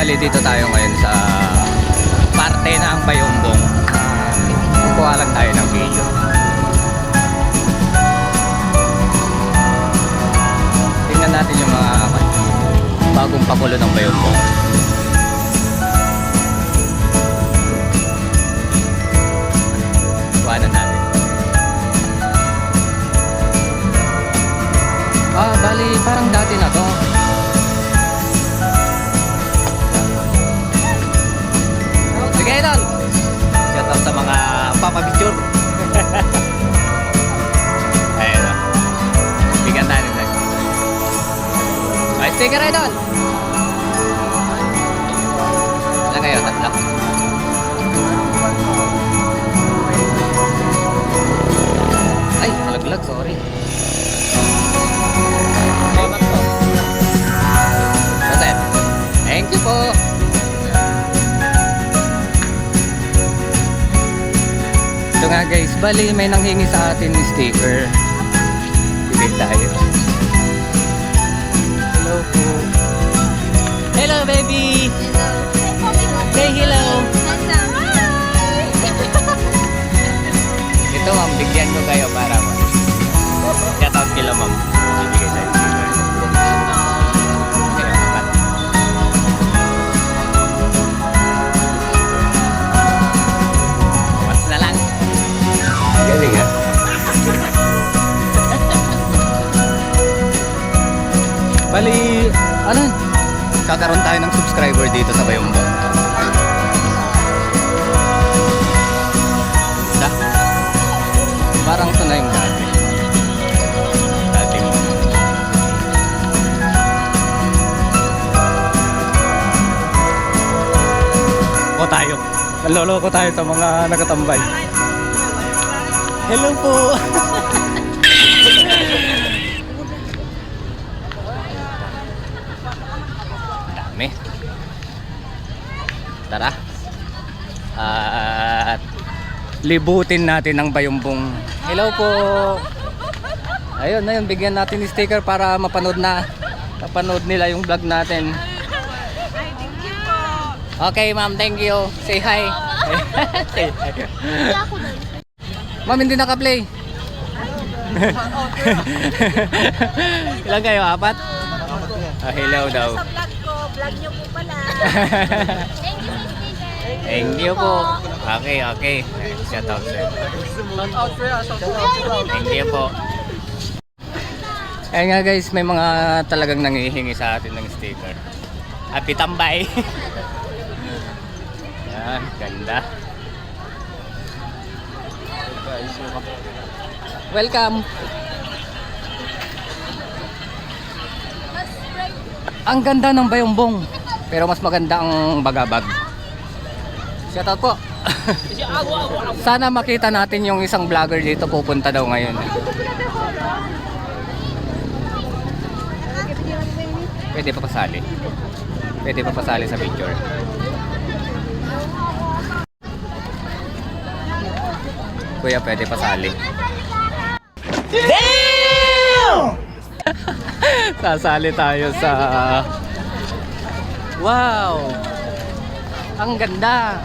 Bali dito tayo ngayon sa parte ng Bayumbong. Kukuha lang tayo ng video. Tingnan natin yung mga bagong pakulo ng Bayumbong. Kuha na natin. Bali parang dati na to. Sige idol, shout out sa mga papapicture. Ayun o, bigyan tayo nila. May sticker idol. Wala kayo, tatlo. Ay, nalaglag, sorry. Thank you po. Ito nga guys, bali may nanghingi sa atin ni sticker. Bigay tayo. Hello po. Hello baby. Hello. Say hello. Hi. Ito ma'am, bigyan ko kayo para shout out kila ma'am. Bibigay tayo sticker. Galing ha? Bali, ano? Kakaroon tayo ng subscriber dito sa Bayumbong. Isa? Parang ito na yung dati. Dating. O tayo. Naloloko tayo sa mga nakatambay. Hello po. Dami. Tara. At libutin natin ang Bayumbong. Hello po. Ayun, bigyan natin ni sticker para mapanood nila yung vlog natin. Okay, ma'am, thank you. Say hi. Say hi. Ma'am, hindi naka-play. Ilan kayo? Apat? Hello daw. Sa vlog ko, vlog nyo po pala. Thank you po. Okay. Shout out sir. Thank you po. Kaya nga guys, may mga talagang nangihingi sa atin ng sticker. Happy tambay. Yan, ganda. Welcome. Ang ganda ng Bayumbong, pero mas maganda ang Bagabag. Shout out po. Sana makita natin yung isang vlogger dito, pupunta daw ngayon. Pwede pa pasali. Pwede pa pasali sa picture. Kuya, pwede pasali. Damn! Sasali tayo sa... Wow! Ang ganda!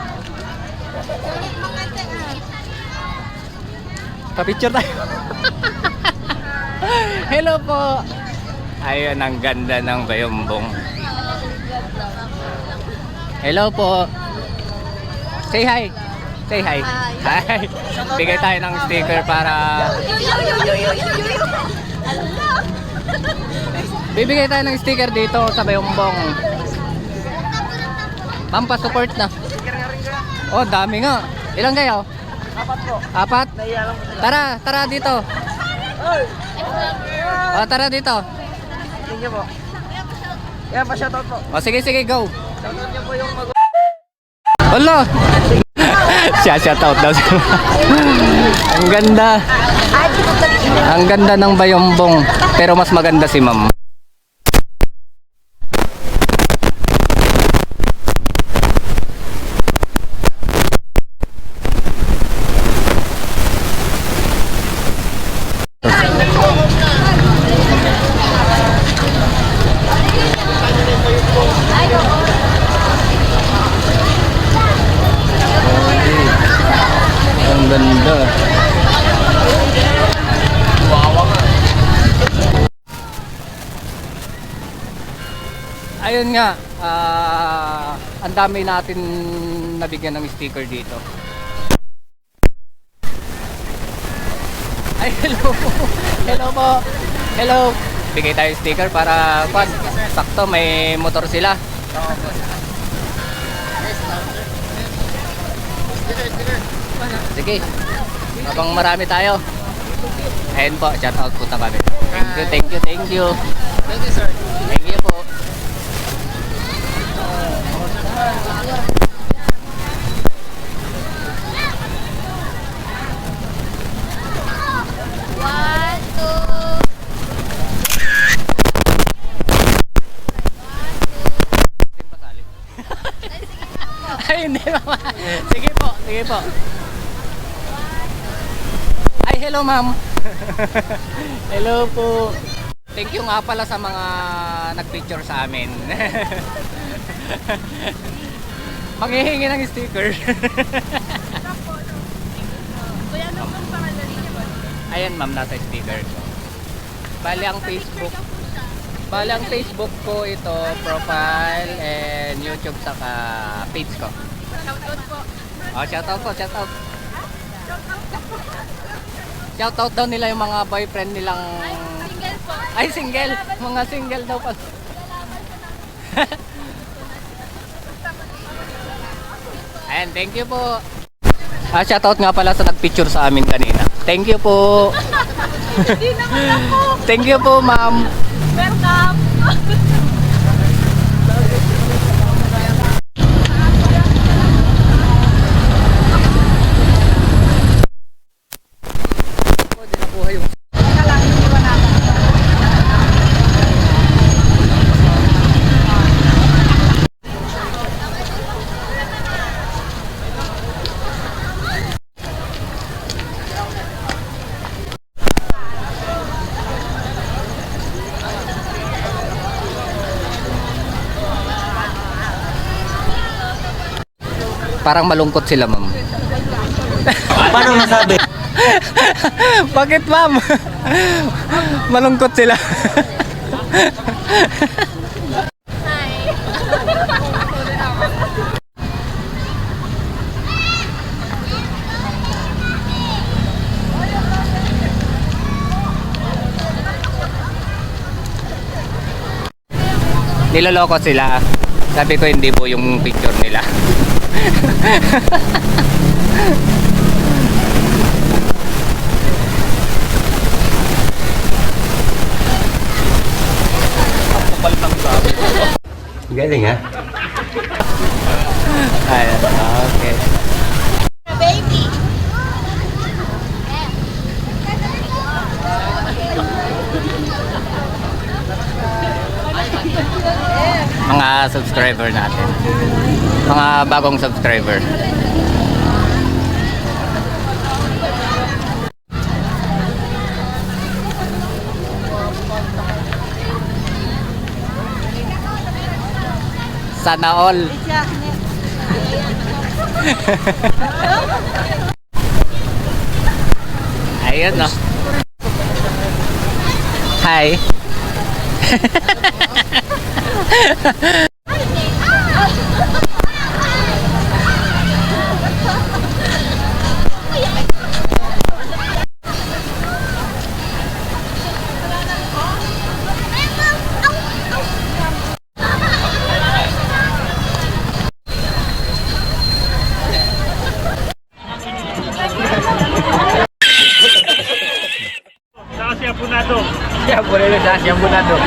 Pa-picture tayo. Hello po! Ayun, ang ganda ng Bayumbong. Hello po! Say hi! Say hi! Hi! Bigay tayo ng sticker para... Bibigay tayo ng sticker dito sa Bayumbong. Pampasupport na. Oh, dami nga. Ilan kayo? Apat po. Apat? Tara dito. Oh, tara dito. Thank you po. Yan pa shoutout po. Oh, sige, go. Shoutout niyo po yung Hello. Shoutout daw siya. Ang ganda. Ang ganda ng Bayumbong, pero mas maganda si ma'am. ayun nga, ang dami natin nabigyan ng sticker dito. Ay, hello po. Hello po. Hello. Bigay tayo sticker para sakto may motor sila. Sige. Habang marami tayo. Ayun po, shout out po kami. Thank you. Thank you, sir. Thank you po. One, two. Ay, hindi mama. Sige po, sige po. Ay, hello ma'am. Hello po. Thank you nga pala sa mga nag-picture sa amin. Manghihingi ng sticker. Kuya, ano pong pangalan niyo? Ayan ma'am, nasa sticker. Bali ang Facebook. Bali ang Facebook ko ito, profile and YouTube saka page ko. Shoutout po. Oh, shoutout po, shoutout. Shoutout daw nila yung mga boyfriend nilang... Single po. Ay, single! Mga single daw pala. Ayan, thank you po. Shoutout nga pala sa nagpicture sa amin kanina. Thank you po. Hindi naman ako. Thank you po, ma'am. Welcome. Parang malungkot sila, ma'am. Paano masabi? Bakit, ma'am? Malungkot sila. Hi. Niloloko sila. Sabi ko hindi po yung picture nila. Galing ha? Ayan, okay. Baby. Mga subscriber natin. Mga bagong subscriber. Sana all. Ayun no. Hi. Ya, boleh dah yang bunado.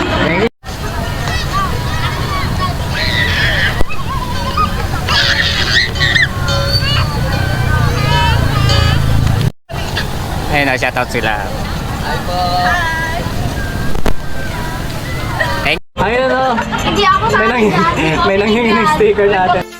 Ayun na, shoutout sila. Hi po. Ayun o. Hindi ako May nanghingi ng sticker natin.